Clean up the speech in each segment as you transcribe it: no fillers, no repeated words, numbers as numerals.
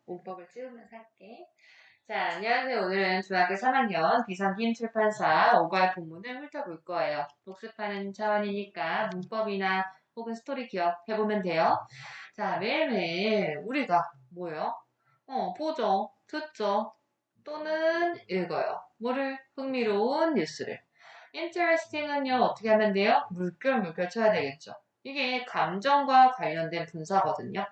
문법을 찍으면서 할게. 자, 안녕하세요. 오늘은 중학교 3학년 비상김 출판사 5과 본문을 훑어볼 거예요. 복습하는 차원이니까 문법이나 혹은 스토리 기억해보면 돼요. 자, 매일매일 우리가 뭐요? 보죠, 듣죠, 또는 읽어요. 뭐를? 흥미로운 뉴스를. interesting은요, 어떻게 하면 돼요? 물결 쳐야 되겠죠. 이게 감정과 관련된 분사거든요.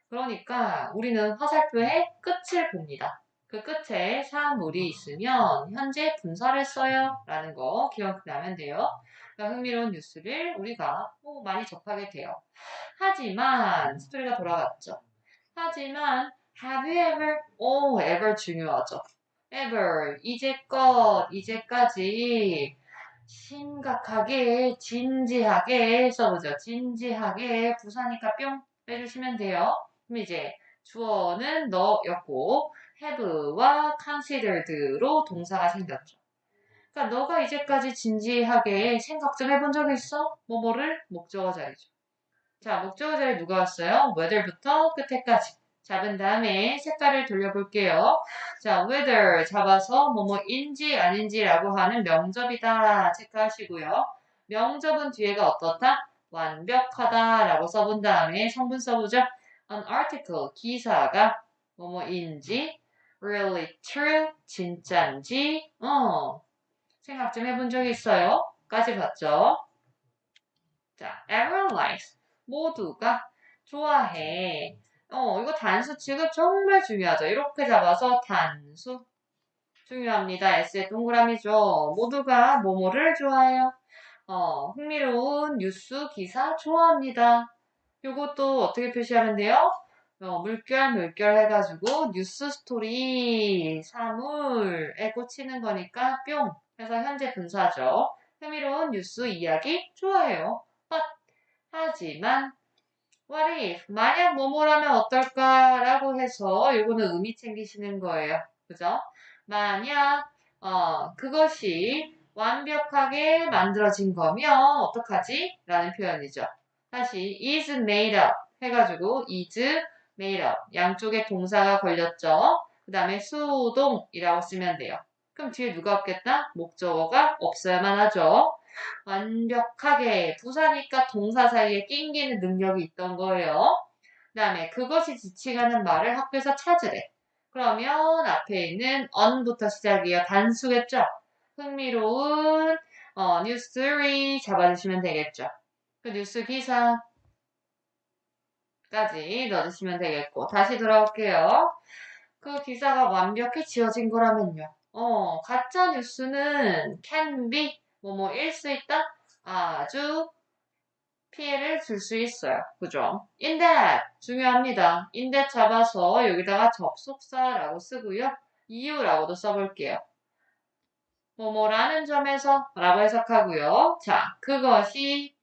그러니까 우리는 화살표의 끝을 봅니다. 그 끝에 사물이 있으면 현재 분사를 써요 라는 거 기억나면 돼요. 그러니까 흥미로운 뉴스를 우리가 많이 접하게 돼요. 하지만 스토리가 돌아갔죠. 하지만 have you ever, ever 중요하죠. ever, 이제껏, 이제까지 심각하게, 진지하게 써보죠. 진지하게 부사니까 뿅 빼주시면 돼요. 그럼 이제 주어는 너였고 have와 considered로 동사가 생겼죠. 그러니까 너가 이제까지 진지하게 생각 좀 해본 적 있어? 뭐뭐를 목적어 자리죠. 자, 목적어 자리 누가 왔어요? whether부터 끝에까지 잡은 다음에 색깔을 돌려볼게요. 자, whether 잡아서 뭐뭐인지 아닌지라고 하는 명접이다 체크하시고요. 명접은 뒤에가 어떻다? 완벽하다라고 써본 다음에 성분 써보죠. An article, 기사가 뭐뭐인지 really true, 진짠지 생각 좀 해본 적 있어요? 까지 봤죠? 자, everyone likes, 모두가 좋아해. 이거 단수 취급 정말 중요하죠. 이렇게 잡아서 단수 중요합니다. S의 동그라미죠. 모두가 뭐뭐를 좋아해요. 흥미로운 뉴스 기사 좋아합니다. 요것도 어떻게 표시하면 돼요? 물결 해가지고 뉴스 스토리 사물에 꽂히는 거니까 뿅 해서 현재 분사죠. 흥미로운 뉴스 이야기 좋아해요. 하지만 what if 만약 뭐뭐라면 어떨까라고 해서 요거는 의미 챙기시는 거예요. 그죠? 만약 그것이 완벽하게 만들어진 거면 어떡하지? 라는 표현이죠. 다시 is made up 해가지고 is made up 양쪽에 동사가 걸렸죠. 그 다음에 수동이라고 쓰면 돼요. 그럼 뒤에 누가 없겠다? 목적어가 없어야만 하죠. 완벽하게 부사니까 동사 사이에 낑기는 능력이 있던 거예요. 그 다음에 그것이 지칭하는 말을 학교에서 찾으래. 그러면 앞에 있는 on부터 시작이에요. 단수겠죠? 흥미로운 뉴스리 잡아주시면 되겠죠. 그 뉴스 기사까지 넣어주시면 되겠고 다시 돌아올게요. 그 기사가 완벽히 지어진 거라면요. 가짜 뉴스는 can be 뭐뭐일 수 있다? 아주 피해를 줄 수 있어요. 그죠? in that 중요합니다. in that 잡아서 여기다가 접속사라고 쓰고요. 이유라고도 써볼게요. 뭐뭐라는 점에서 라고 해석하고요. 자, 그것이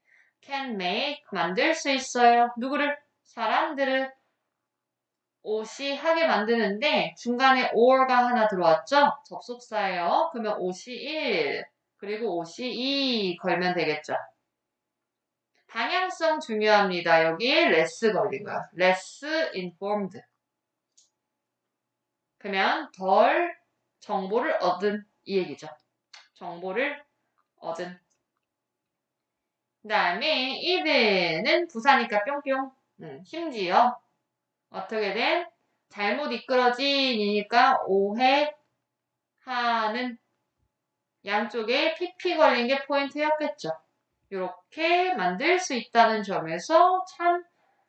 can make 만들 수 있어요. 누구를? 사람들을 옷이 하게 만드는데 중간에 or가 하나 들어왔죠? 접속사예요. 그러면 옷이 1 그리고 옷이 2 걸면 되겠죠. 방향성 중요합니다. 여기에 less 걸린 거야. less informed. 그러면 덜 정보를 얻은 이 얘기죠. 정보를 얻은. 그 다음에 even은 부사니까 뿅뿅. 심지어 어떻게 된? 잘못 이끌어진이니까 오해하는 양쪽에 pp 걸린 게 포인트였겠죠. 이렇게 만들 수 있다는 점에서 참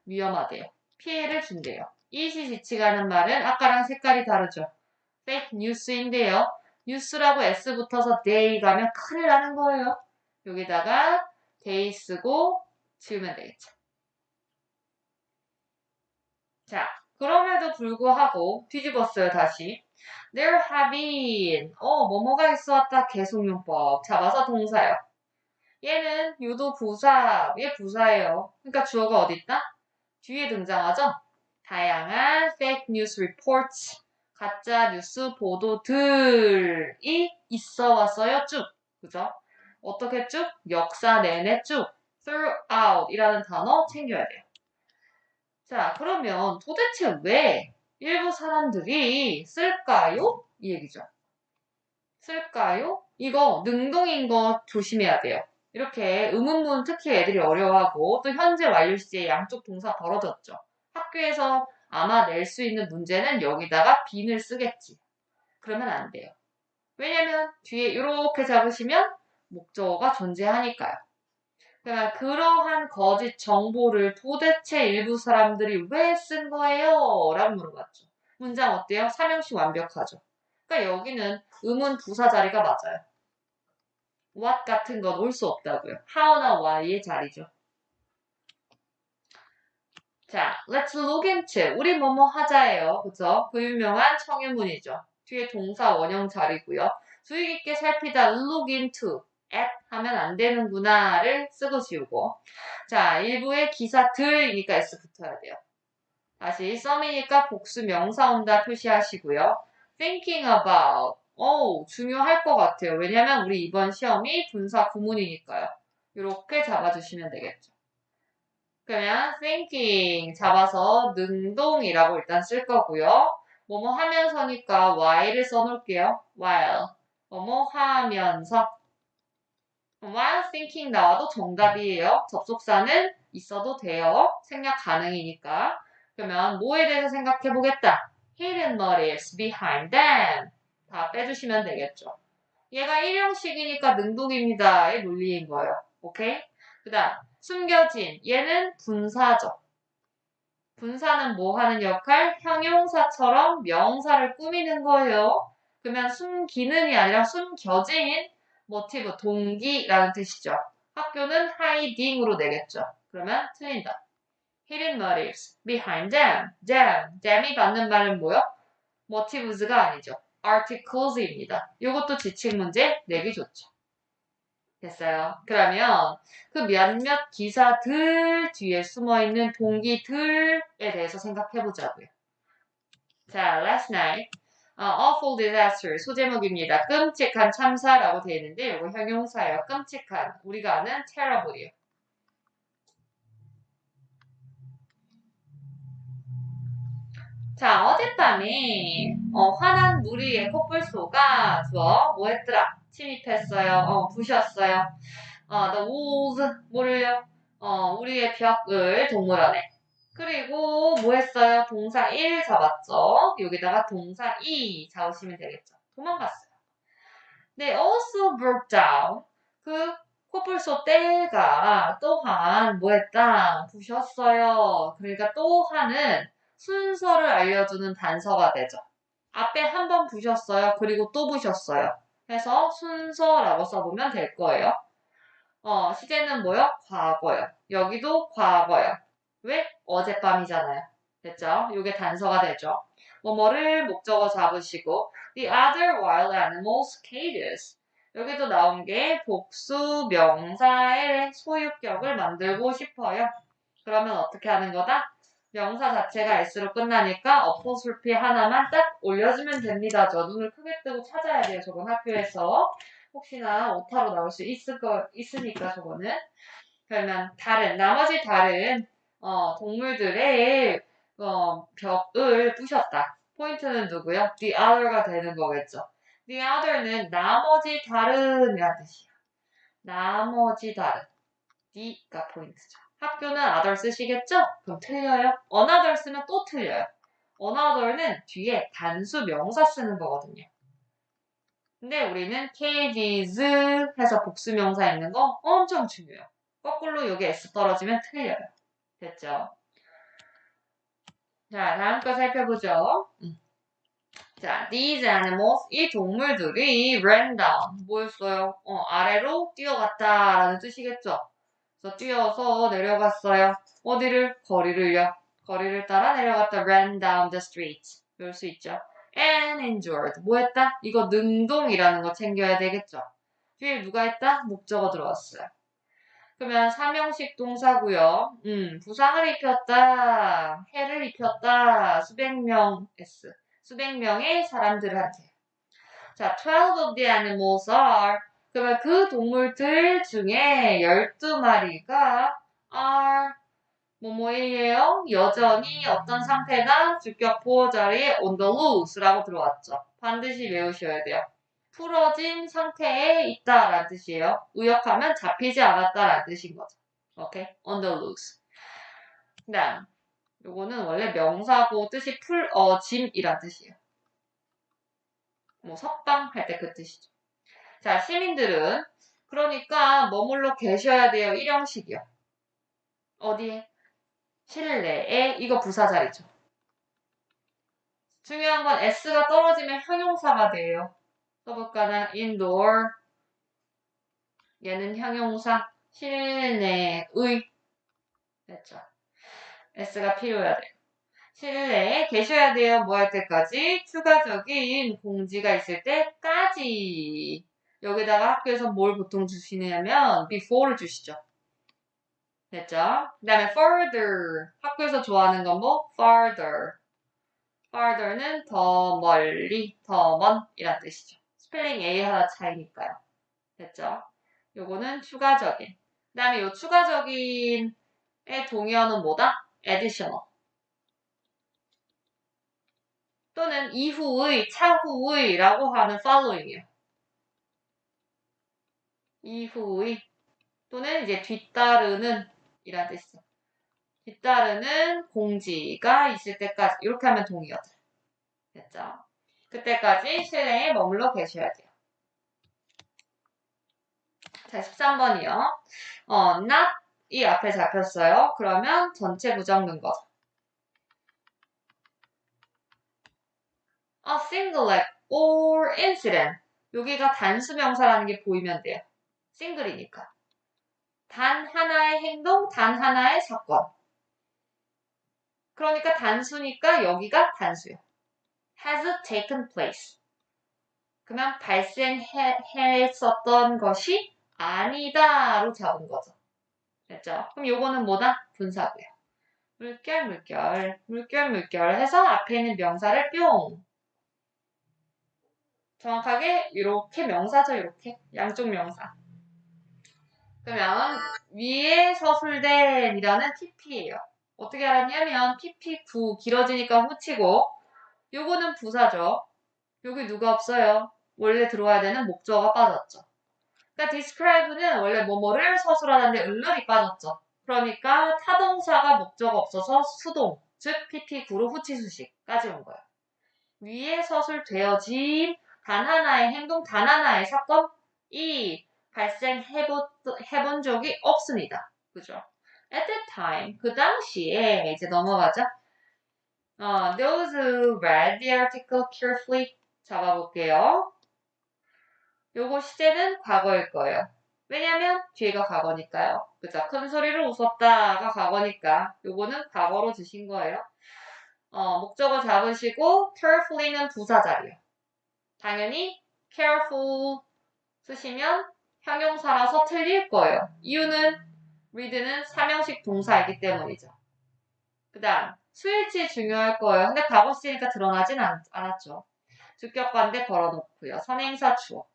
위험하대요. 피해를 준대요. 이시 지치가는 말은 아까랑 색깔이 다르죠. fake news인데요. 뉴스라고 S 붙어서 they 가면 큰일 나는 거예요. 여기다가 they 쓰고 지우면 되겠죠. 자, 그럼에도 불구하고 뒤집었어요, 다시. There have been. 뭐뭐가 있어왔다. 계속용법. 잡아서 동사요. 얘는 유도 부사, 얘 부사예요. 그러니까 주어가 어디 있다? 뒤에 등장하죠? 다양한 fake news reports, 가짜 뉴스 보도들이 있어 왔어요, 쭉. 그죠? 어떻게 쭉? 역사 내내 쭉. throughout 이라는 단어 챙겨야 돼요. 자, 그러면 도대체 왜 일부 사람들이 쓸까요? 이 얘기죠. 쓸까요? 이거 능동인 거 조심해야 돼요. 이렇게 의문문 특히 애들이 어려워하고 또 현재 완료 시제 양쪽 동사 벌어졌죠. 학교에서 아마 낼 수 있는 문제는 여기다가 빈을 쓰겠지. 그러면 안 돼요. 왜냐면 뒤에 이렇게 잡으시면 목적어가 존재하니까요. 그러니까 그러한 거짓 정보를 도대체 일부 사람들이 왜 쓴 거예요? 라고 물어봤죠. 문장 어때요? 삼형식 완벽하죠. 그러니까 여기는 의문 부사 자리가 맞아요. what 같은 건 올 수 없다고요. how나 why의 자리죠. 자, let's look into. 우리 뭐뭐 하자예요. 그죠? 그 유명한 청유문이죠. 뒤에 동사 원형 자리고요. 주의 깊게 살피다 look into. at 하면 안 되는구나를 쓰고 지우고. 자, 일부의 기사들이니까 s 붙어야 돼요. 다시 some이니까 복수 명사 온다 표시하시고요. thinking about. 중요할 것 같아요. 왜냐면 우리 이번 시험이 분사 구문이니까요. 이렇게 잡아주시면 되겠죠. 그러면 thinking 잡아서 능동이라고 일단 쓸 거고요. 뭐뭐 하면서니까 while을 써놓을게요. while. 뭐뭐 하면서. while thinking 나와도 정답이에요. 접속사는 있어도 돼요. 생략 가능이니까. 그러면 뭐에 대해서 생각해 보겠다. hidden motives behind them. 다 빼주시면 되겠죠. 얘가 일형식이니까 능동입니다의 논리인 거예요. 오케이? 그 다음 숨겨진 얘는 분사죠. 분사는 뭐 하는 역할? 형용사처럼 명사를 꾸미는 거예요. 그러면 숨기는이 아니라 숨겨진 모티브, 동기라는 뜻이죠. 학교는 hiding으로 내겠죠. 그러면 틀린다. hidden motives behind them. them이 받는 말은 뭐요? motives가 아니죠. articles입니다. 이것도 지칭 문제 내기 좋죠. 됐어요. 그러면 그 몇몇 기사들 뒤에 숨어있는 동기들에 대해서 생각해 보자고요. 자, last night. awful disaster. 소제목입니다. 끔찍한 참사라고 되어 있는데 이거 형용사예요. 끔찍한. 우리가 아는 terrible이요. 자, 어젯밤에 환한 무리의 코뿔소가 뭐 했더라? 침입했어요. 부셨어요. the walls, 뭐를요? 우리의 벽을 동물원에. 그리고 뭐 했어요? 동사 1 잡았죠? 여기다가 동사 2 잡으시면 되겠죠. 도망갔어요. 네, also broke down. 그 코뿔소 떼가 또한 뭐 했다? 부셨어요. 그러니까 또한은 순서를 알려주는 단서가 되죠. 앞에 한 번 부셨어요. 그리고 또 부셨어요. 해서 순서라고 써보면 될 거예요. 시제는 뭐요? 과거요. 여기도 과거요. 왜? 어젯밤이잖아요. 됐죠? 이게 단서가 되죠. 뭐뭐를 목적어 잡으시고 the other wild animals cages. 여기도 나온 게 복수 명사의 소유격을 만들고 싶어요. 그러면 어떻게 하는 거다? 명사 자체가 s로 끝나니까 어포스로피 하나만 딱 올려주면 됩니다. 저 눈을 크게 뜨고 찾아야 돼요. 저건 학교에서. 혹시나 오타로 나올 수 있으니까 저거는. 그러면 나머지 다른 동물들의 벽을 부셨다. 포인트는 누구요? The other가 되는 거겠죠. The other는 나머지 다른이라는 뜻이에요. 나머지 다른. D가 포인트죠. 학교는 other 쓰시겠죠? 그럼 틀려요. another 쓰면 또 틀려요. another는 뒤에 단수 명사 쓰는 거거든요. 근데 우리는 cages 해서 복수 명사 있는 거 엄청 중요해요. 거꾸로 여기 S 떨어지면 틀려요. 됐죠? 자, 다음 거 살펴보죠. 자, these animals, 이 동물들이 ran down, 뭐였어요? 아래로 뛰어갔다라는 뜻이겠죠? 그래서 뛰어서 내려갔어요. 어디를? 거리를요. 거리를 따라 내려갔다. ran down the street. 이럴 수 있죠. and endured. 뭐 했다? 이거 능동이라는 거 챙겨야 되겠죠. 뒤에 누가 했다? 목적어 들어왔어요. 그러면 삼형식 동사고요. 부상을 입혔다. 해를 입혔다. 수백 명의 사람들한테. 자, 12 of the animals are. 그러면 그 동물들 중에 12마리가 are 뭐뭐이에요. 여전히 어떤 상태가 주격 보호 자리에 on the loose라고 들어왔죠. 반드시 외우셔야 돼요. 풀어진 상태에 있다라는 뜻이에요. 의역하면 잡히지 않았다라는 뜻인 거죠. 오케이? on the loose. 그다음 요거는 원래 명사고 뜻이 풀어짐이란 뜻이에요. 뭐 석방할 때 그 뜻이죠. 자, 시민들은 그러니까 머물러 계셔야 돼요. 일형식이요. 어디에? 실내에. 이거 부사자리죠. 중요한 건 s가 떨어지면 형용사가 돼요. 써볼까나? indoor. 얘는 형용사. 실내의. 됐죠. s가 필요해야 돼요. 실내에 계셔야 돼요. 뭐 할 때까지? 추가적인 공지가 있을 때까지. 여기다가 학교에서 뭘 보통 주시냐면 before를 주시죠. 됐죠? 그 다음에 further. 학교에서 좋아하는 건 뭐? farther. farther는 더 멀리, 더 먼 이란 뜻이죠. 스펠링 A 하나 차이니까요. 됐죠? 요거는 추가적인. 그 다음에 요 추가적인의 동의어는 뭐다? additional. 또는 이후의, 차후의 라고 하는 following이요. 이후의 또는 이제 뒤따르는 이란 뜻이죠. 뒤따르는 공지가 있을 때까지 이렇게 하면 동의어들. 됐죠? 그때까지 실내에 머물러 계셔야 돼요. 자, 13번이요. not 이 앞에 잡혔어요. 그러면 전체 부정 넣은 거죠. A single act or incident. 여기가 단수 명사라는 게 보이면 돼요. 싱글이니까. 단 하나의 행동, 단 하나의 사건. 그러니까 단수니까 여기가 단수요. has taken place. 그러면 발생했었던 것이 아니다로 잡은 거죠. 됐죠? 그럼 요거는 뭐다? 분사고요. 물결 해서 앞에 있는 명사를 뿅. 정확하게 이렇게 명사죠. 이렇게 양쪽 명사. 그러면 위에 서술된이라는 pp예요. 어떻게 알았냐면 pp9 길어지니까 후치고 요거는 부사죠. 여기 누가 없어요. 원래 들어와야 되는 목적어가 빠졌죠. 그러니까 describe는 원래 뭐뭐를 서술하는데 을을이 빠졌죠. 그러니까 타동사가 목적어 없어서 수동, 즉 pp9로 후치수식까지 온 거예요. 위에 서술되어진 단 하나의 행동, 단 하나의 사건이 발생해본 적이 없습니다. 그죠? At that time, 그 당시에 이제 넘어가자. Those who read the article carefully 잡아볼게요. 요거 시제는 과거일 거예요. 왜냐면 뒤가 과거니까요. 그죠? 큰 소리로 웃었다가 과거니까 요거는 과거로 주신 거예요. 목적어 잡으시고 carefully는 부사 자리요. 당연히 careful 쓰시면 형용사라서 틀릴 거예요. 이유는 read는 삼형식 동사이기 때문이죠. 그 다음 수일치 중요할 거예요. 근데 과거 시니까 드러나진 않았죠. 주격관대 걸어놓고요. 선행사 주어.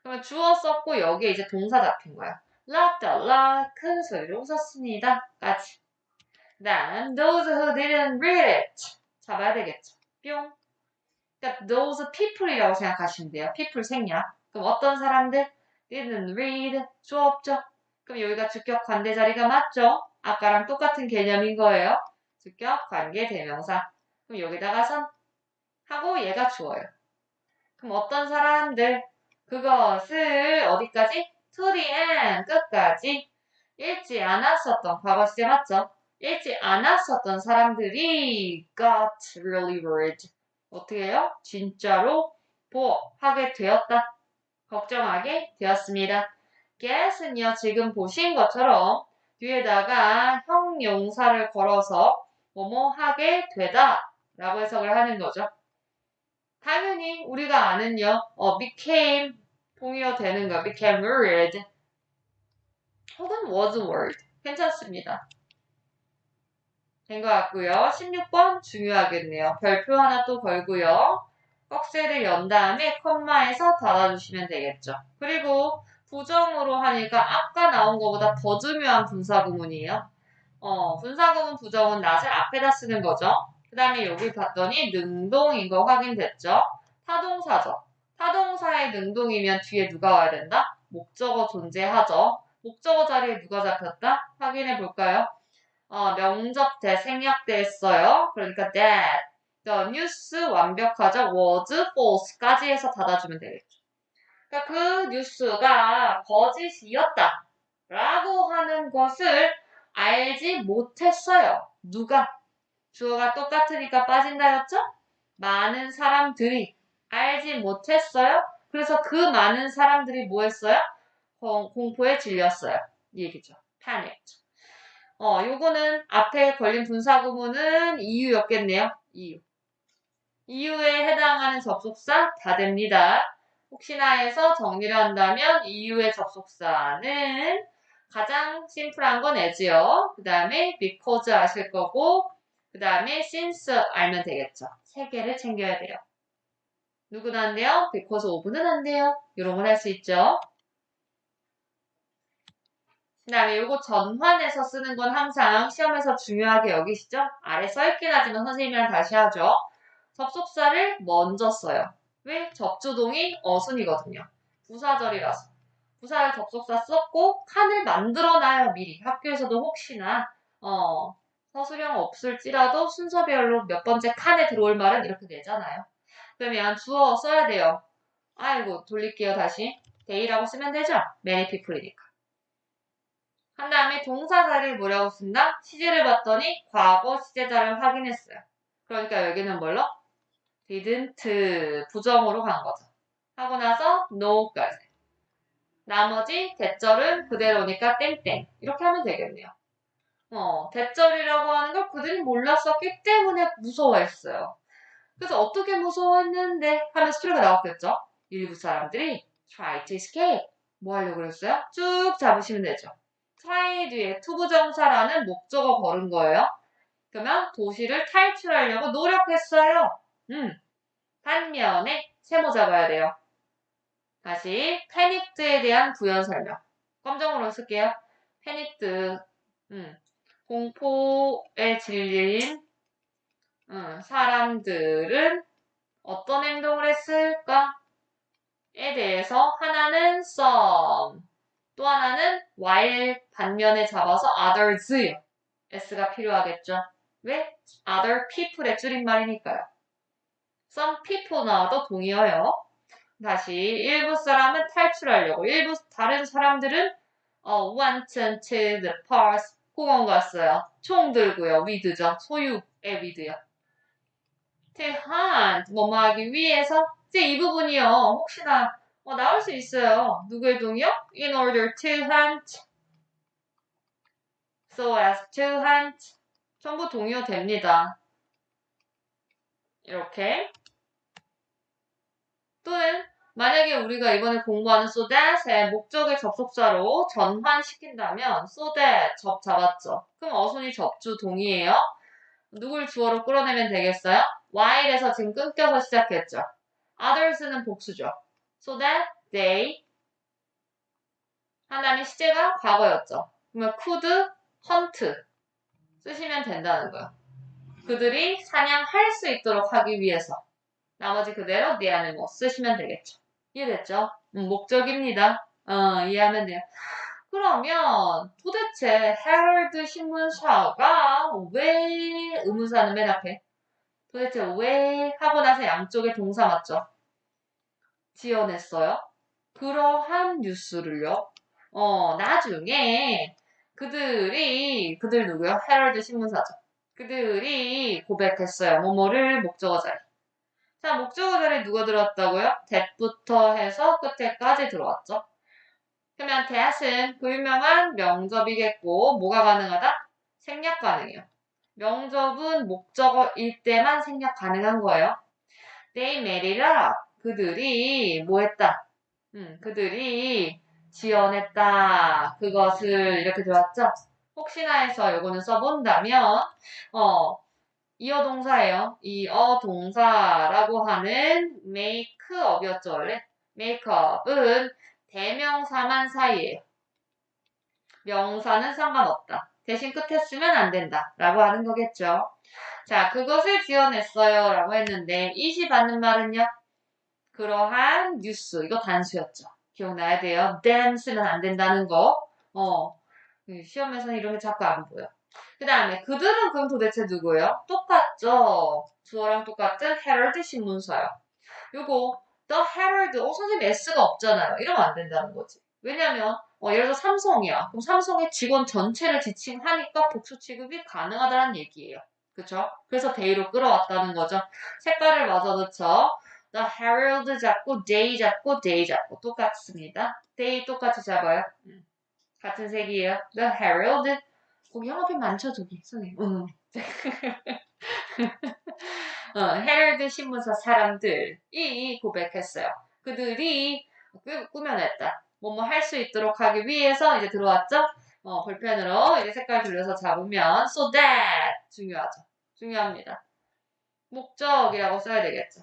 그러면 주어 썼고 여기에 이제 동사 잡힌 거야. laughed a lot. 큰 소리로 웃었습니다. 까지. 그 다음 those who didn't read it. 잡아야 되겠죠. 뿅. 그러니까 those people이라고 생각하시면 돼요. people 생략. 그럼 어떤 사람들? didn't read. 주어 없죠. 그럼 여기가 주격 관대 자리가 맞죠? 아까랑 똑같은 개념인 거예요. 주격 관계 대명사. 그럼 여기다가 선 하고 얘가 주어요. 그럼 어떤 사람들 그것을 어디까지? to the end 끝까지 읽지 않았었던 과거 시제 맞죠? 읽지 않았었던 사람들이 got really worried. 어떻게 해요? 진짜로 하게 되었다. 걱정하게 되었습니다. get은요 지금 보신 것처럼 뒤에다가 형용사를 걸어서 뭐뭐 하게 되다 라고 해석을 하는 거죠. 당연히 우리가 아는요. became 동의어 되는 거 became worried 혹은 was worried 괜찮습니다. 된 것 같고요. 16번 중요하겠네요. 별표 하나 또 걸고요. 꺽쇠를 연 다음에 콤마에서 달아주시면 되겠죠. 그리고 부정으로 하니까 아까 나온 것보다 더 중요한 분사 구문이에요. 분사구문 부정은 not을 앞에다 쓰는 거죠. 그 다음에 여기 봤더니 능동인 거 확인됐죠. 타동사죠. 타동사의 능동이면 뒤에 누가 와야 된다? 목적어 존재하죠. 목적어 자리에 누가 잡혔다? 확인해 볼까요? 명접돼, 생략됐어요. 그러니까 that, the news 완벽하죠. was false까지 해서 닫아주면 되겠죠. 그러니까 그 뉴스가 거짓이었다 라고 하는 것을 알지 못했어요. 누가? 주어가 똑같으니까 빠진다였죠? 많은 사람들이 알지 못했어요. 그래서 그 많은 사람들이 뭐 했어요? 공포에 질렸어요. 이 얘기죠. panicked. 요거는 앞에 걸린 분사구문은 이유였겠네요. 이유. 이유에 해당하는 접속사 다 됩니다. 혹시나 해서 정리를 한다면 이유의 접속사는 가장 심플한 건 as요. 그 다음에 because 아실 거고 그 다음에 since 알면 되겠죠. 세 개를 챙겨야 돼요. 누구는 안 돼요? because of는 안 돼요. 이런 걸 할 수 있죠. 그 다음에 요거 전환해서 쓰는 건 항상 시험에서 중요하게 여기시죠? 아래 써있긴 하지만 선생님이랑 다시 하죠. 접속사를 먼저 써요. 왜? 접주동이 어순이거든요. 부사절이라서. 부사를 접속사 썼고 칸을 만들어놔요. 미리. 학교에서도 혹시나 서술형 없을지라도 순서별로 몇 번째 칸에 들어올 말은 이렇게 내잖아요. 그러면 주어 써야 돼요. 아이고 돌릴게요 다시. they라고 쓰면 되죠? many people이니까. 한 다음에 동사 자리를 뭐라고 쓴다? 시제를 봤더니 과거 시제자를 확인했어요. 그러니까 여기는 뭘로? didn't 부정으로 간 거죠. 하고 나서 no까지. 나머지 대절은 그대로니까 땡땡 이렇게 하면 되겠네요. 대절이라고 하는 걸 그들이 몰랐었기 때문에 무서워했어요. 그래서 어떻게 무서워했는데 하면 스토리가 나왔겠죠. 일부 사람들이 try to escape 뭐 하려고 그랬어요? 쭉 잡으시면 되죠. try 뒤에 투부정사라는 목적어 걸은 거예요. 그러면 도시를 탈출하려고 노력했어요. 반면에 세모 잡아야 돼요. 다시 패닉드에 대한 부연 설명. 검정으로 쓸게요. 패닉드 공포에 질린 사람들은 어떤 행동을 했을까? 에 대해서 하나는 some, 또 하나는 while 반면에 잡아서 others요. s가 필요하겠죠. 왜? other people의 줄임말이니까요. some people 나와도 동의어요. 다시 일부 사람은 탈출하려고 일부 다른 사람들은 want to depart 공원 갔어요. 총 들고요. with죠. 소유의 with요. to hunt 뭐뭐 하기 위해서 이제 이 부분이요. 혹시나 나올 수 있어요. 누구의 동의요? in order to hunt so as to hunt 전부 동의어 됩니다. 이렇게 또는 만약에 우리가 이번에 공부하는 so that의 목적의 접속사로 전환시킨다면 so that 접 잡았죠. 그럼 어순이 접주 동의예요. 누굴 주어로 끌어내면 되겠어요? while에서 지금 끊겨서 시작했죠. others는 복수죠. so that they 하나는 시제가 과거였죠. 그러면 could hunt 쓰시면 된다는 거예요. 그들이 사냥할 수 있도록 하기 위해서 나머지 그대로 the animal 쓰시면 되겠죠. 이해됐죠? 목적입니다. 이해하면 돼요. 그러면 도대체 헤럴드 신문사가 왜 의문사는 맨 앞에 도대체 왜 하고 나서 양쪽에 동사 맞죠? 지어냈어요. 그러한 뉴스를요. 나중에 그들 누구요? 헤럴드 신문사죠. 그들이 고백했어요. 뭐뭐를 목적어 자리. 자, 목적어 자리에 누가 들어왔다고요? that부터 해서 끝에까지 들어왔죠. 그러면 that은 그 유명한 명접이겠고 뭐가 가능하다? 생략 가능해요. 명접은 목적어일 때만 생략 가능한 거예요. They made it up. 그들이 뭐 했다? 그들이 지어냈다. 그것을 이렇게 들어왔죠? 혹시나 해서 요거는 써본다면 이어 동사예요. 이어 동사라고 하는 make up이었죠, 원래? make up은 대명사만 사이에요. 명사는 상관없다. 대신 끝에 쓰면 안 된다. 라고 하는 거겠죠. 자, 그것을 지어냈어요. 라고 했는데, 이시 받는 말은요? 그러한 뉴스. 이거 단수였죠. 기억나야 돼요. them 쓰면 안 된다는 거. 시험에서는 이런 게 자꾸 안 보여. 그 다음에 그들은 그럼 도대체 누구예요? 똑같죠. 주어랑 똑같은 헤럴드 신문사요. 요거 The Herald, 선생님 S가 없잖아요. 이러면 안 된다는 거지. 왜냐면 예를 들어 삼성이야. 그럼 삼성의 직원 전체를 지칭하니까 복수 취급이 가능하다는 얘기예요. 그쵸? 그래서 day로 끌어왔다는 거죠. 색깔을 마저 넣죠. The Herald 잡고 day 잡고 day 잡고 똑같습니다. day 똑같이 잡아요. 같은 색이에요. The Herald. 거기 형광펜 많죠, 저기, 선생님. 헤럴드 신문사 사람들이 고백했어요. 그들이 꾸며냈다. 뭐뭐 할 수 있도록 하기 위해서 이제 들어왔죠? 볼펜으로 이제 색깔 돌려서 잡으면 so that 중요하죠. 중요합니다. 목적이라고 써야 되겠죠.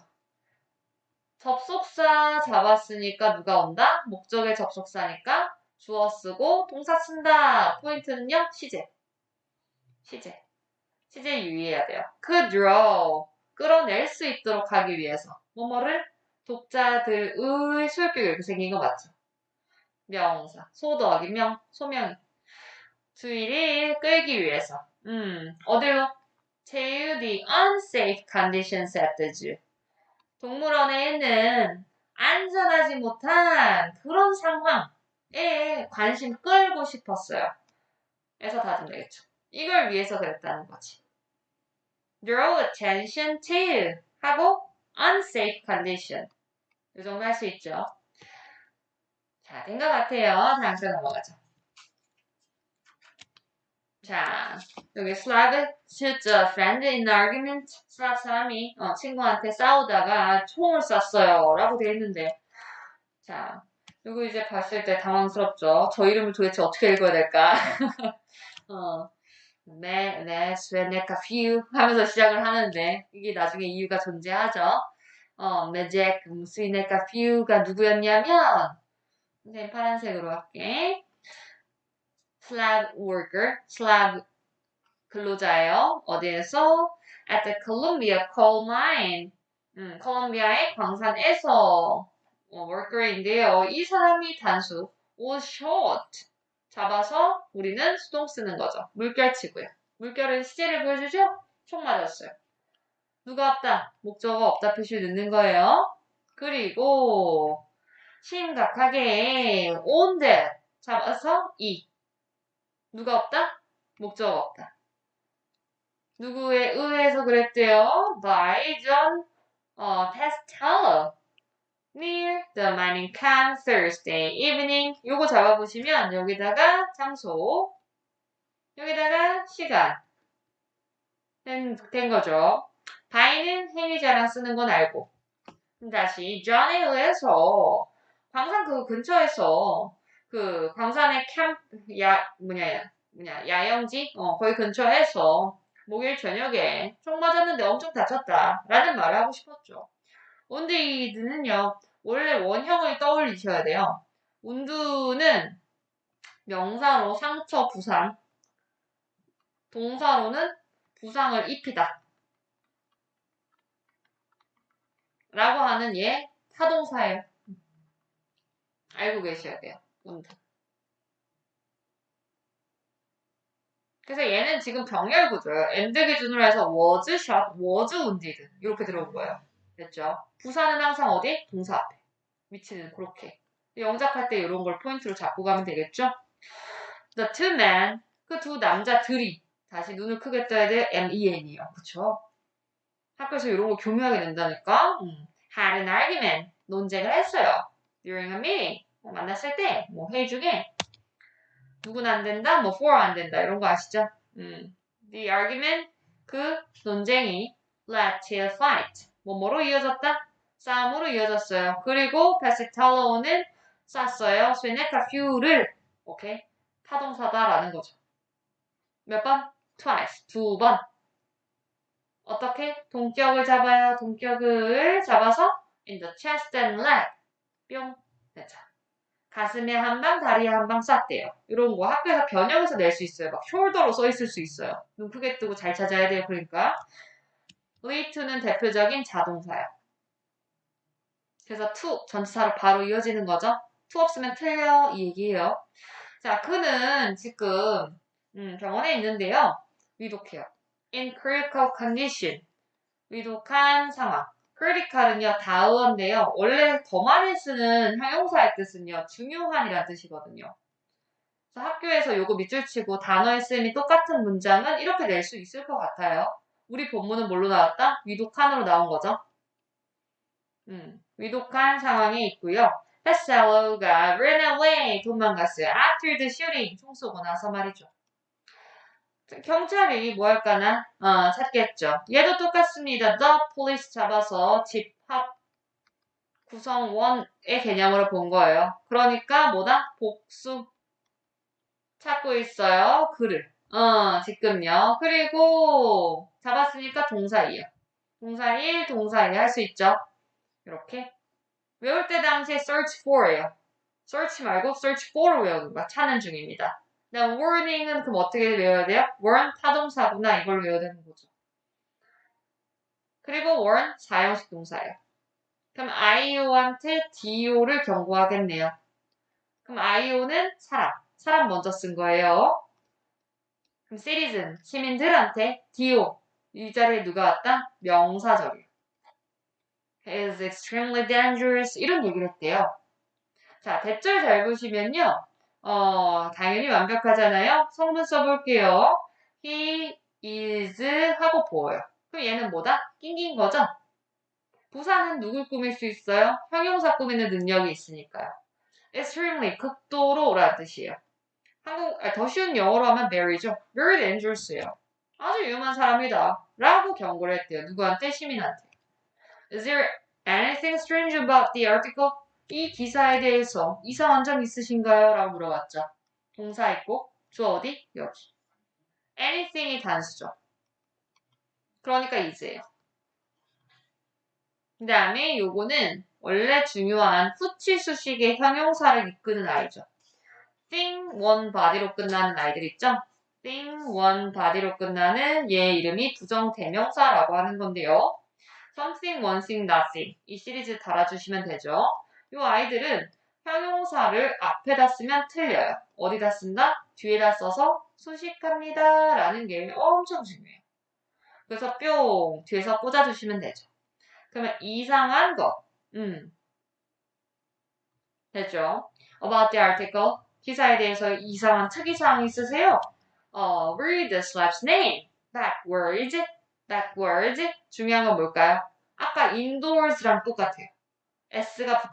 접속사 잡았으니까 누가 온다? 목적의 접속사니까 주어 쓰고 동사 쓴다. 포인트는요? 시제. 시제 유의해야 돼요. 그 draw 끌어낼 수 있도록 하기 위해서 뭐뭐를 독자들의 수요격이 이렇게 생긴 거 맞죠? 명사 소 더하기 명 소명이 주의를 끌기 위해서 어디로? to the unsafe conditions at the zoo 동물원에 있는 안전하지 못한 그런 상황에 관심 끌고 싶었어요. 에서 닫으면 되겠죠. 이걸 위해서 그랬다는 거지. draw attention to 하고 unsafe condition 이 정도 할 수 있죠. 자, 된 것 같아요. 다음 주 넘어가죠. 자, 여기 Slav shoots a friend in argument. Slav 사람이 친구한테 싸우다가 총을 쐈어요. 라고 돼 있는데 자, 이거 이제 봤을 때 당황스럽죠. 저 이름을 도대체 어떻게 읽어야 될까? 스웨네카퓨 하면서 시작을 하는데 이게 나중에 이유가 존재하죠. 메젝 스웨네카퓨가 누구였냐면 선생님 파란색으로 할게. Slab worker, slab 근로자예요. 어디에서? At the Columbia coal mine. 콜롬비아의 광산에서 worker인데요. 이 사람이 단수 was shot. 잡아서 우리는 수동 쓰는 거죠. 물결치고요. 물결은 시제를 보여주죠? 총 맞았어요. 누가 없다? 목적어가 없다 표시를 넣는 거예요. 그리고 심각하게 on that 잡아서 이 누가 없다? 목적어가 없다. 누구에 의해서 그랬대요? By John Testello near the mining camp Thursday evening. 요거 잡아보시면 여기다가 장소, 여기다가 시간 된 거죠. by는 행위자랑 쓰는 건 알고. 다시 John에 의해서 광산 그 근처에서 그 광산의 캠프 야영지 거기 근처에서 목요일 저녁에 총 맞았는데 엄청 다쳤다 라는 말을 하고 싶었죠. 온데이드는요 원래 원형을 떠올리셔야 돼요. 운두는 명사로 상처 부상, 동사로는 부상을 입히다 라고 하는 얘 타동사예요. 알고 계셔야 돼요. 운두. 그래서 얘는 지금 병렬 구조예요. 엔드 기준으로 해서 was shot, was wounded 이렇게 들어온 거예요. 됐죠? 부사는 항상 어디? 동사 앞에. 위치는 그렇게. 영작할 때 이런 걸 포인트로 잡고 가면 되겠죠? The two men, 그 두 남자들이 다시 눈을 크게 떠야 돼 M-E-N이요. 그쵸? 학교에서 이런 거 교묘하게 낸다니까? had an argument, 논쟁을 했어요. during a meeting, 만났을 때, 회의 중에 누구는 안 된다, for 안 된다 이런 거 아시죠? The argument, 그 논쟁이 led to a fight, 뭐로 이어졌다? 싸움으로 이어졌어요. 그리고 페시탈로는 쐈어요. 스웨네카퓨를 오케이 타동사다라는 거죠. 몇 번? Twice, 두 번. 어떻게? 동격을 잡아요. 동격을 잡아서 in the chest and leg 뿅 됐죠. 가슴에 한 방, 다리에 한 방 쐈대요. 이런 거 학교에서 변형해서 낼 수 있어요. 막 숄더로 써 있을 수 있어요. 눈 크게 뜨고 잘 찾아야 돼요. 그러니까 lead to는 대표적인 자동사예요. 그래서 to 전치사로 바로 이어지는 거죠. to 없으면 틀려 이 얘기예요. 자, 그는 지금 병원에 있는데요. 위독해요. in critical condition. 위독한 상황. critical은요, 다음인데요. 원래 더 많이 쓰는 형용사의 뜻은요, 중요한이라는 뜻이거든요. 그래서 학교에서 요거 밑줄 치고 단어의 쓰임이 똑같은 문장은 이렇게 낼 수 있을 것 같아요. 우리 본문은 뭘로 나왔다? 위독한으로 나온 거죠. 위독한 상황에 있고요. 페셀로가 ran away, 도망갔어요. after the shooting, 총 쏘고 나서 말이죠. 경찰이 뭐 할까나? 찾겠죠. 얘도 똑같습니다. The police 잡아서 집합 구성원의 개념으로 본 거예요. 그러니까 뭐다? 복수. 찾고 있어요. 그를. 지금요. 그리고 잡았으니까 동사2요. 동사1, 동사2 할 수 있죠. 이렇게. 외울 때 당시에 search for예요. search 말고 search for를 외우는 거야. 찾는 중입니다. 그다음 warning은 그럼 어떻게 외워야 돼요? warn 타동사구나 이걸 외워야 되는 거죠. 그리고 warn 사형식 동사예요. 그럼 IO한테 DO를 경고하겠네요. 그럼 IO는 사람 먼저 쓴 거예요. 그럼 citizen 시민들한테 DO 이 자리에 누가 왔다? 명사절이에요. is extremely dangerous 이런 얘기를 했대요. 자, 대절 잘 보시면요. 당연히 완벽하잖아요. 성분 써볼게요. He is 하고 보여요. 그럼 얘는 뭐다? 낑긴 거죠? 부사는 누굴 꾸밀 수 있어요? 형용사 꾸미는 능력이 있으니까요. extremely, 극도로 라는 뜻이에요. 더 쉬운 영어로 하면 very죠. very dangerous예요. 아주 위험한 사람이다. 라고 경고를 했대요. 누구한테? 시민한테. Is there anything strange about the article? 이 기사에 대해서 이상한 점 있으신가요? 라고 물어봤죠. 동사 있고 주어 어디? 여기. anything이 단수죠. 그러니까 is예요. 그 다음에 요거는 원래 중요한 후치 수식의 형용사를 이끄는 아이죠. thing, one, body로 끝나는 아이들 있죠? thing, one, body로 끝나는 얘 이름이 부정대명사라고 하는 건데요. something, one thing, nothing 이 시리즈 달아주시면 되죠. 이 아이들은 형용사를 앞에다 쓰면 틀려요. 어디다 쓴다? 뒤에다 써서 수식합니다 라는 게 엄청 중요해요. 그래서 뿅 뒤에서 꽂아주시면 되죠. 그러면 이상한 거 됐죠? About the article 기사에 대해서 이상한 특이사항이 있으세요? Read the slap's name backwards 중요한 건 뭘까요? 아까 indoors랑 똑같아요. S가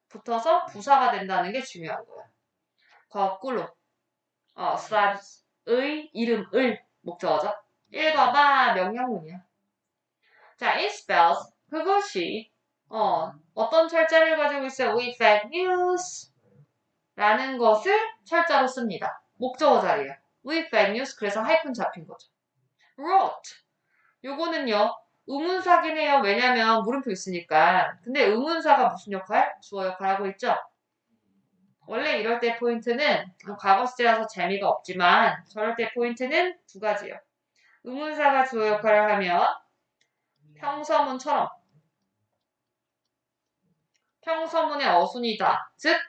붙어서 부사가 된다는 게 중요한 거예요. 거꾸로 slaps의 이름을 목적어죠. 읽어봐 명령문이야. 자, it spells 그것이 어떤 철자를 가지고 있어요? We fake news 라는 것을 철자로 씁니다. 목적어 자리에요. We fake news 그래서 하이픈 잡힌 거죠. wrote 요거는요. 의문사긴 해요. 왜냐면 물음표 있으니까. 근데 의문사가 무슨 역할? 주어 역할 하고 있죠? 원래 이럴 때 포인트는 과거 시제라서 재미가 없지만 저럴 때 포인트는 두 가지예요. 의문사가 주어 역할을 하면 평서문처럼 평서문의 어순이다. 즉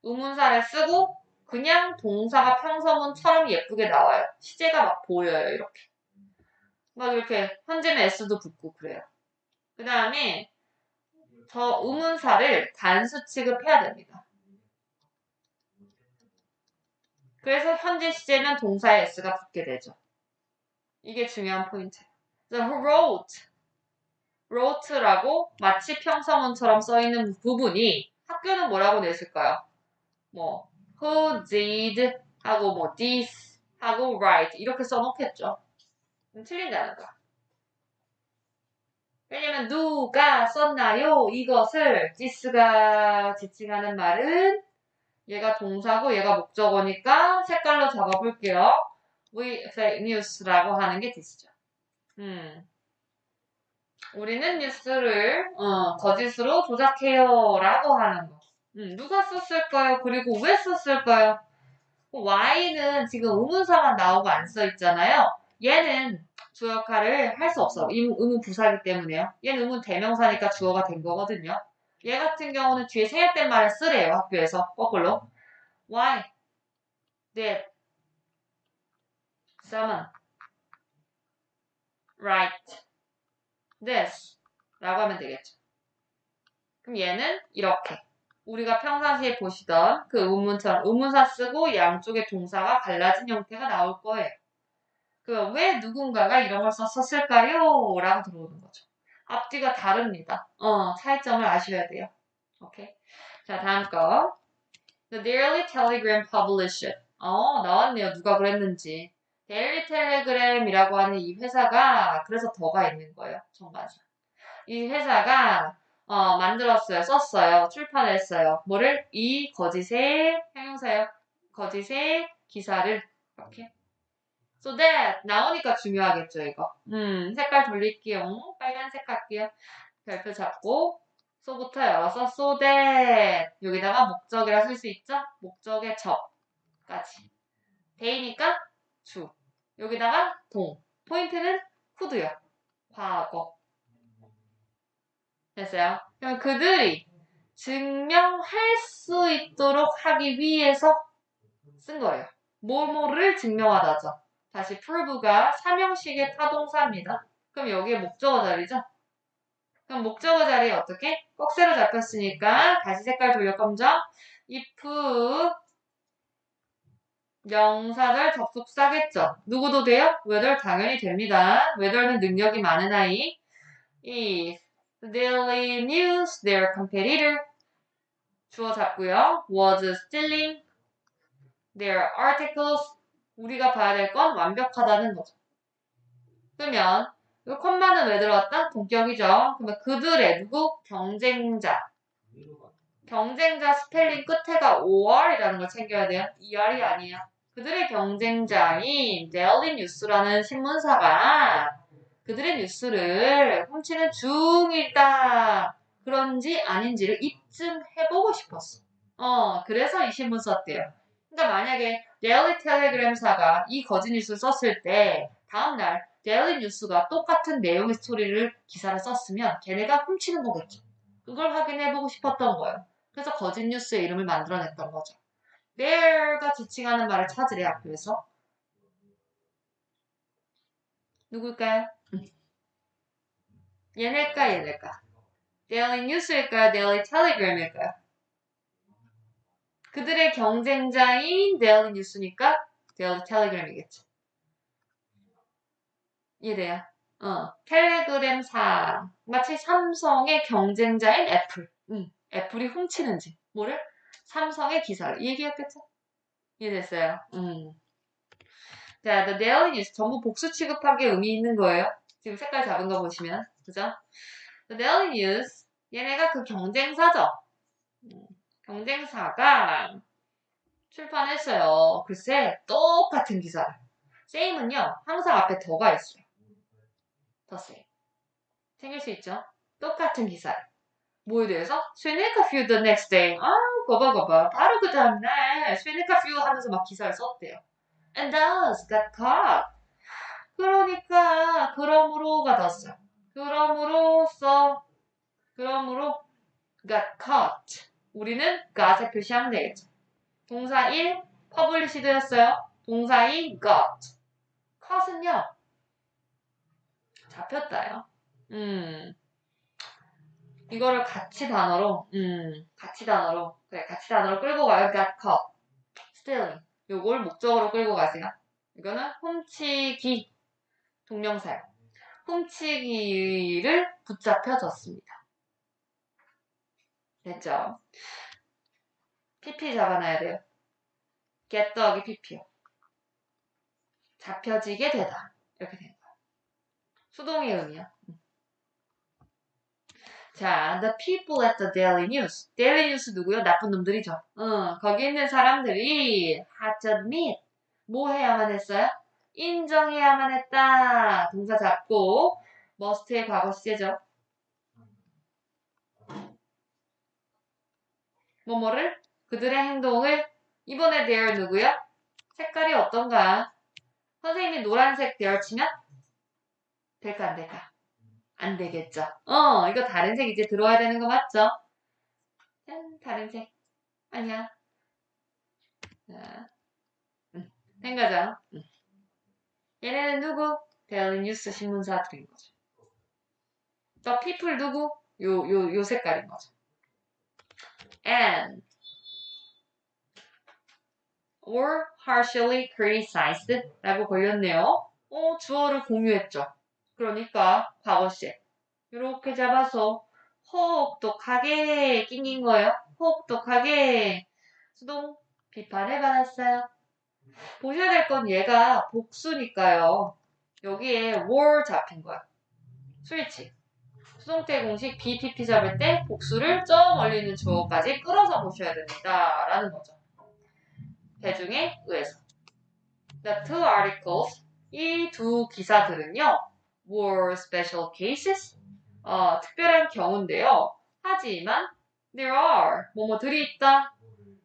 의문사를 쓰고 그냥 동사가 평서문처럼 예쁘게 나와요. 시제가 막 보여요. 이렇게. 막 이렇게 현재는 S도 붙고 그래요. 그 다음에 저 의문사를 단수 취급해야 됩니다. 그래서 현재 시제는 동사에 S가 붙게 되죠. 이게 중요한 포인트예요. 그래서 wrote라고 마치 평서문처럼 써있는 부분이 학교는 뭐라고 냈을까요? who did 하고 this 하고 write 이렇게 써놓겠죠. 틀린다는 거야. 왜냐면 누가 썼나요? 이것을 this가 지칭하는 말은 얘가 동사고 얘가 목적어니까 색깔로 잡아볼게요. We fake news라고 하는 게 this죠. 우리는 뉴스를 거짓으로 조작해요 라고 하는 거. 누가 썼을까요? 그리고 왜 썼을까요? Y는 지금 의문사만 나오고 안 써 있잖아요. 얘는 주어 역할을 할 수 없어. 의문 부사기 때문에요. 얘는 의문 대명사니까 주어가 된 거거든요. 얘 같은 경우는 뒤에 생략된 말을 쓰래요. 학교에서. 거꾸로. Why did someone write this? 라고 하면 되겠죠. 그럼 얘는 이렇게. 우리가 평상시에 보시던 그 의문처럼 의문사 쓰고 양쪽의 동사가 갈라진 형태가 나올 거예요. 그 왜 누군가가 이런 걸 썼을까요? 라고 들어오는 거죠. 앞뒤가 다릅니다. 차이점을 아셔야 돼요. 오케이. 자, 다음 거. The Daily Telegram published. 나왔네요. 누가 그랬는지. 데일리 텔레그램이라고 하는 이 회사가 그래서 더가 있는 거예요. 정관사. 이 회사가 만들었어요. 썼어요. 출판했어요. 뭐를? 이 거짓의 형용사요. 거짓의 기사를 이렇게. So that 나오니까 중요하겠죠, 이거. 색깔 돌릴게요. 빨간색 할게요. 별표 잡고 so부터 열어서 so that 여기다가 목적이라 쓸 수 있죠? 목적의 접까지. 데이니까 주. 여기다가 동. 포인트는 could요. 과거. 됐어요? 그럼 그들이 증명할 수 있도록 하기 위해서 쓴 거예요. 뭐뭐를 증명하다죠. 다시 prove가 삼형식의 타동사입니다. 그럼 여기에 목적어 자리죠? 그럼 목적어 자리에 어떻게? 꼭새로 잡혔으니까 다시 색깔 돌려 검정. if 명사절 접속사겠죠. 누구도 돼요? whether 당연히 됩니다. whether는 능력이 많은 아이. 이 Daily News, their competitor. 주어 잡고요. was stealing their articles. 우리가 봐야 될 건 완벽하다는 거죠. 그러면 이 콤마는 왜 들어왔다? 동격이죠. 그러면 그들의 누구? 경쟁자. 경쟁자 스펠링 끝에가 or이라는 걸 챙겨야 돼요. er이 아니에요. 그들의 경쟁자인 Daily News라는 신문사가 그들의 뉴스를 훔치는 중이다. 그런지 아닌지를 입증해보고 싶었어. 그래서 이 신문 썼대요. 그러니까 만약에 데일리 텔레그램사가 이 거짓 뉴스를 썼을 때 다음날 데일리 뉴스가 똑같은 내용의 스토리를 기사를 썼으면 걔네가 훔치는 거겠죠. 그걸 확인해보고 싶었던 거예요. 그래서 거짓 뉴스의 이름을 만들어냈던 거죠. there가 지칭하는 말을 찾으래 학교에서. 누굴까요? 얘네일까 얘네일까? 데일리 뉴스일까요? 데일리 텔레그램일까요? 그들의 경쟁자인 데일리 뉴스니까 데일리 텔레그램이겠죠. 이래요. 텔레그램사. 마치 삼성의 경쟁자인 애플. 애플이 훔치는지. 뭐를? 삼성의 기사를. 이 얘기였겠죠? 이해됐어요. 자, The Daily News. 전부 복수 취급한 게 의미 있는 거예요. 지금 색깔 잡은 거 보시면. 그죠? The Daily News. 얘네가 그 경쟁사죠. 경쟁사가 출판했어요. 글쎄, 똑같은 기사를. same은요, 항상 앞에 더가 있어요. 더 same. 생길 수 있죠? 똑같은 기사를. 뭐에 대해서? 쇠네카 퓨 the next day. 거봐. 바로 그 다음날 쇠네카 퓨 하면서 막 기사를 썼대요. And thus got caught. 그러니까, 그러므로가 떴어요. 그러므로 got caught. 우리는 got에 표시하면 되겠죠. 동사 1, published였어요. 동사 2, got. caught,은요, 잡혔다요. 이거를 같이 단어로 끌고 가요. got caught. stealing. 요걸 목적으로 끌고 가세요. 이거는 훔치기. 동명사요. 훔치기를 붙잡혀졌습니다. 됐죠? PP 잡아놔야 돼요. get 더하기 PP요. 잡혀지게 되다. 이렇게 되는 거예요. 수동의 의미야. 자, the people at the Daily News. Daily News 누구요? 나쁜 놈들이죠. 거기 있는 사람들이 had to admit. 뭐 해야만 했어요? 인정해야만 했다. 동사 잡고 must의 과거 시제죠. 뭐뭐를 그들의 행동을 이번에 their 누구요? 색깔이 어떤가? 선생님이 노란색 their 치면 될까 안 될까? 안 되겠죠. 이거 다른 색 이제 들어와야 되는 거 맞죠? 짠, 다른 색. 아니야. 자, 된 거죠. 얘네는 누구? 데일리 뉴스 신문사들인 거죠. The people 누구? 요 색깔인 거죠. And or partially criticized 라고 걸렸네요. 주어를 공유했죠. 그러니까 과거시 이렇게 잡아서 혹독하게 낑긴 거예요. 혹독하게 수동 비판을 받았어요. 보셔야 될 건 얘가 복수니까요. 여기에 were 잡힌 거야. 스위치. 수동태 공식 BPP 잡을 때 복수를 저 멀리 있는 주어까지 끌어서 보셔야 됩니다. 라는 거죠. 대중에 의해서. The two articles, 이 두 기사들은요, were special cases, 특별한 경우인데요. 하지만 there are, 뭐뭐들이 있다.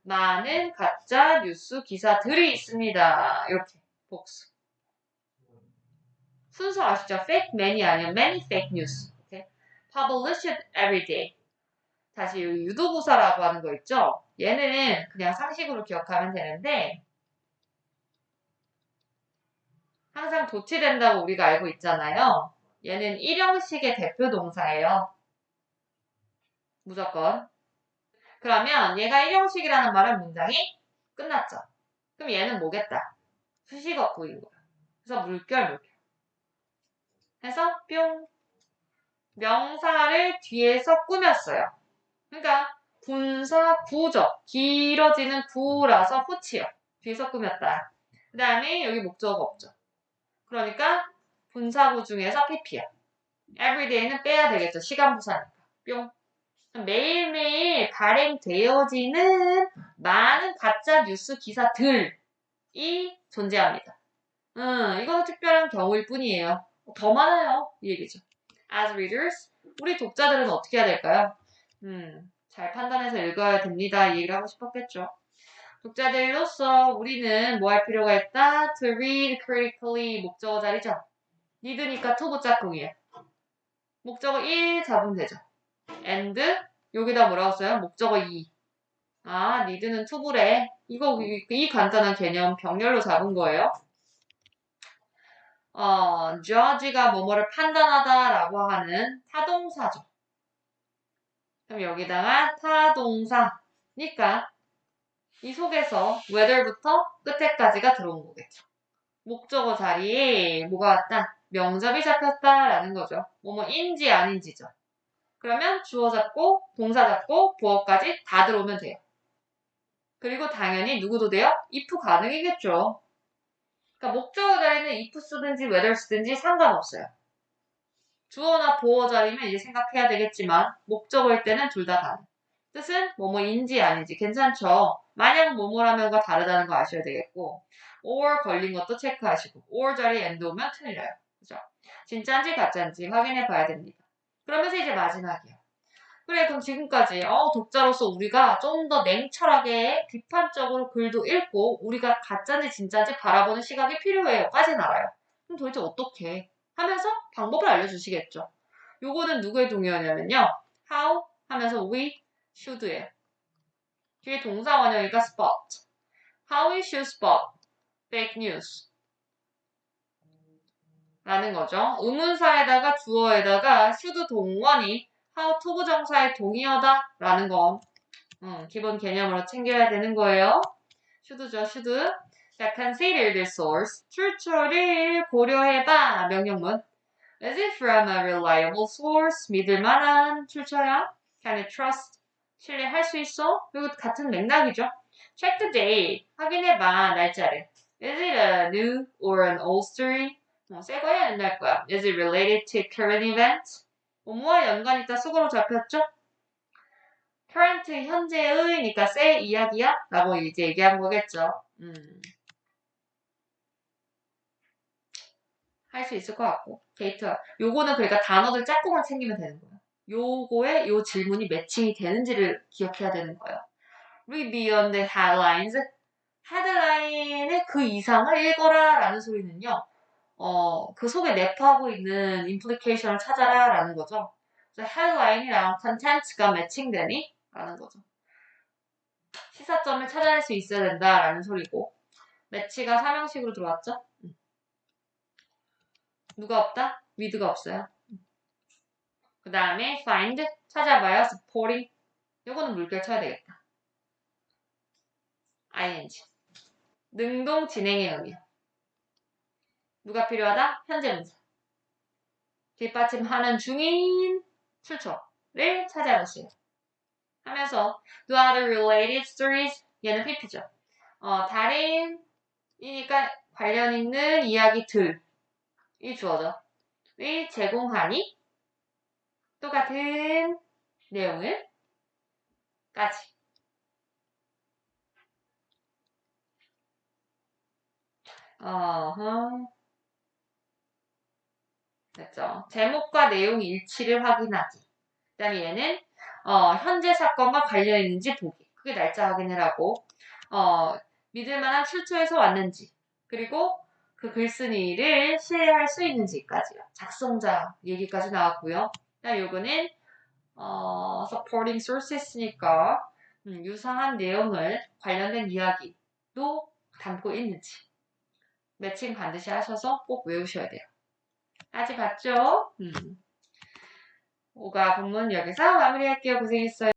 많은 가짜 뉴스 기사들이 있습니다. 이렇게 복수. 순서 아시죠? fake many 아니면 many fake news. Okay? Published every day. 다시 유도부사라고 하는 거 있죠? 얘는 그냥 상식으로 기억하면 되는데 항상 도치된다고 우리가 알고 있잖아요. 얘는 일형식의 대표 동사예요. 무조건. 그러면 얘가 일형식이라는 말은 문장이 끝났죠. 그럼 얘는 뭐겠다? 수식어구인 거야. 그래서 물결. 해서 뿅. 명사를 뒤에서 꾸몄어요. 그러니까 분사 구죠. 길어지는 구라서 후치요. 뒤에서 꾸몄다. 그 다음에 여기 목적어가 없죠. 그러니까 분사구 중에서 pp야. everyday는 빼야 되겠죠. 시간 부사니까. 뿅. 매일매일 발행되어지는 많은 가짜 뉴스 기사들이 존재합니다. 이거는 특별한 경우일 뿐이에요. 더 많아요. 이 얘기죠. As readers, 우리 독자들은 어떻게 해야 될까요? 잘 판단해서 읽어야 됩니다. 이 얘기를 하고 싶었겠죠. 독자들로서 우리는 뭐 할 필요가 있다? To read critically 목적어 자리죠. need니까 to 붙잡공이에요. 목적어 1 잡으면 되죠. and 여기다 뭐라고 써요? 목적어 2. need는 to부래. 이 간단한 개념 병렬로 잡은 거예요. judge가 뭐뭐를 판단하다라고 하는 타동사죠. 그럼 여기다가 타동사니까 이 속에서 whether부터 끝에까지가 들어온 거겠죠. 목적어 자리에 뭐가 왔다? 명접이 잡혔다라는 거죠. 뭐뭐인지 아닌지죠. 그러면 주어 잡고 동사 잡고 보어까지 다 들어오면 돼요. 그리고 당연히 누구도 돼요? if 가능이겠죠. 그러니까 목적어 자리는 if 쓰든지 whether 쓰든지 상관없어요. 주어나 보어 자리면 이제 생각해야 되겠지만 목적어일 때는 둘 다 가능. 뜻은 뭐뭐인지 아닌지 괜찮죠? 만약 뭐뭐라면과 다르다는 거 아셔야 되겠고 or 걸린 것도 체크하시고 or 자리에 and 오면 틀려요. 그죠? 진짜인지 가짜인지 확인해 봐야 됩니다. 그러면서 이제 마지막이에요. 그래 그럼 지금까지 독자로서 우리가 좀 더 냉철하게 비판적으로 글도 읽고 우리가 가짜인지 진짜인지 바라보는 시각이 필요해요. 까진 알아요. 그럼 도대체 어떻게 하면서 방법을 알려주시겠죠. 요거는 누구의 동의어냐면요. how 하면서 we should예요. 뒤에 동사 원형이니까 spot. How we should spot fake news 라는 거죠. 의문사에다가 주어에다가 should 동원이 how to 부정사의 동의어다 라는 건 기본 개념으로 챙겨야 되는 거예요. should죠, should. 자, consider the source. 출처를 고려해봐. 명령문. Is it from a reliable source? 믿을 만한 출처야? Can you trust? 신뢰할 수 있어? 이거 같은 맥락이죠. Check the date. 확인해봐. 날짜를. Is it a new or an old story? 새 거야? 옛날 거야? Is it related to current events? 뭐뭐와 연관 있다 수고로 잡혔죠? current 현재의니까 새 이야기야? 라고 이제 얘기한 거겠죠. 할 수 있을 것 같고. 데이터. 요거는 그러니까 단어들 짝꿍을 챙기면 되는 거예요. 요거에 요 질문이 매칭이 되는지를 기억해야 되는 거예요. read beyond the headlines. 헤드라인의 그 이상을 읽어라 라는 소리는요. 그 속에 내포하고 있는 implication을 찾아라 라는 거죠. 그래서 headline이랑 content가 매칭되니? 라는 거죠. 시사점을 찾아낼 수 있어야 된다 라는 소리고 매치가 삼형식으로 들어왔죠. 누가 없다? with가 없어요. 그 다음에 find 찾아봐요. supporting 요거는 물결 쳐야 되겠다. ing 능동 진행의 의미 누가 필요하다? 현재 문사 뒷받침하는 중인 출처를 찾아보세요. 하면서 do other related stories 얘는 PP죠. 다른이니까 관련 있는 이야기들이 주어져. 이 제공하니 똑같은 내용을 까지. 됐죠. 제목과 내용 일치를 확인하기. 그 다음에 얘는 현재 사건과 관련 있는지 보기. 그게 날짜 확인을 하고 믿을 만한 출처에서 왔는지 그리고 그 글쓴이를 신뢰할 수 있는지까지요. 작성자 얘기까지 나왔고요. 그다음 요거는 supporting sources니까 유사한 내용을 관련된 이야기도 담고 있는지 매칭 반드시 하셔서 꼭 외우셔야 돼요. 아직 봤죠? 오가 본문 여기서 마무리할게요. 고생했어요.